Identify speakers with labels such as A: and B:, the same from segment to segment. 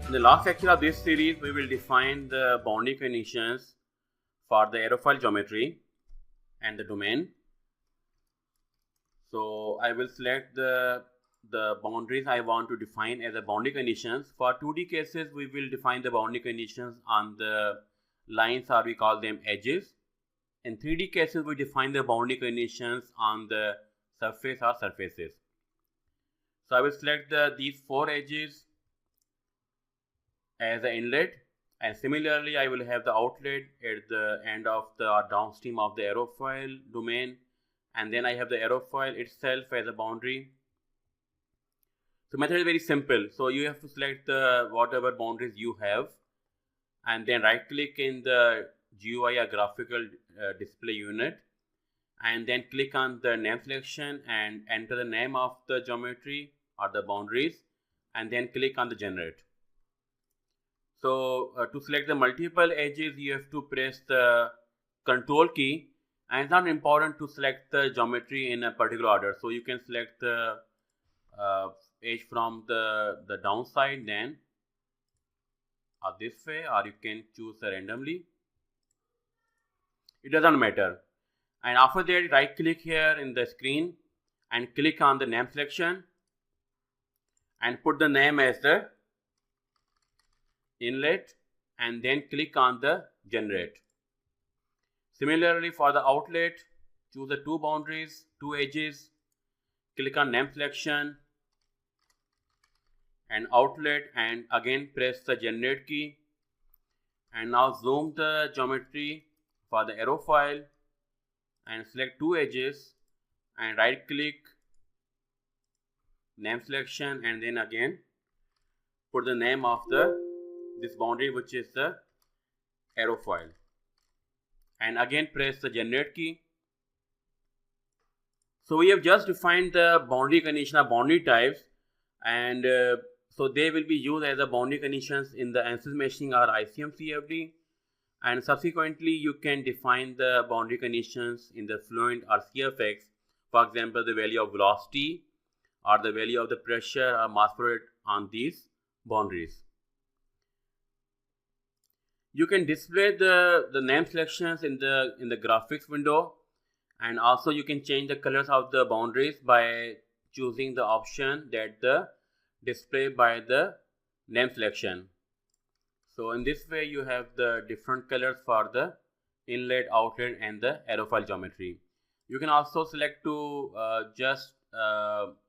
A: In the last lecture of this series, we will define the boundary conditions for the aerofoil geometry and the domain. So I will select the boundaries I want to define as the boundary conditions. For 2D cases, we will define the boundary conditions on the lines, or we call them edges. In 3D cases, we define the boundary conditions on the surface or surfaces. So I will select these 4 edges as the inlet, and similarly I will have the outlet at the end of the downstream of the aerofoil domain, and then I have the aerofoil itself as a boundary. So method is very simple. So you have to select the whatever boundaries you have, and then right click in the GUI or graphical display unit, and then click on the name selection and enter the name of the geometry or the boundaries, and then click on the generate. So to select the multiple edges, you have to press the control key, and it's not important to select the geometry in a particular order. So you can select the edge from the downside, then or this way, or you can choose randomly. It doesn't matter. And after that, right click here in the screen and click on the name selection and put the name as the inlet, and then click on the generate. Similarly, for the outlet, choose the 2 boundaries, 2 edges, click on name selection and outlet, and again press the generate key, and now zoom the geometry for the aerofoil and select 2 edges and right click, name selection, and then again put the name of this boundary, which is the aerofoil, and again press the generate key. So we have just defined the boundary condition of boundary types, and so they will be used as the boundary conditions in the Ansys machining or ICM CFD, and subsequently you can define the boundary conditions in the Fluent or CFX. For example, the value of velocity or the value of the pressure or mass flow rate on these boundaries. You can display the name selections in the graphics window, and also you can change the colors of the boundaries by choosing the option that the display by the name selection. So in this way you have the different colors for the inlet, outlet, and the aerofoil geometry. You can also select to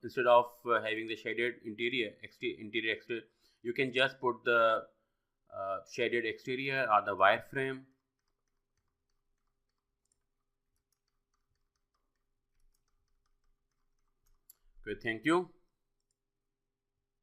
A: instead of having the shaded interior exterior, you can just put the shaded exterior or the wireframe. Okay, thank you.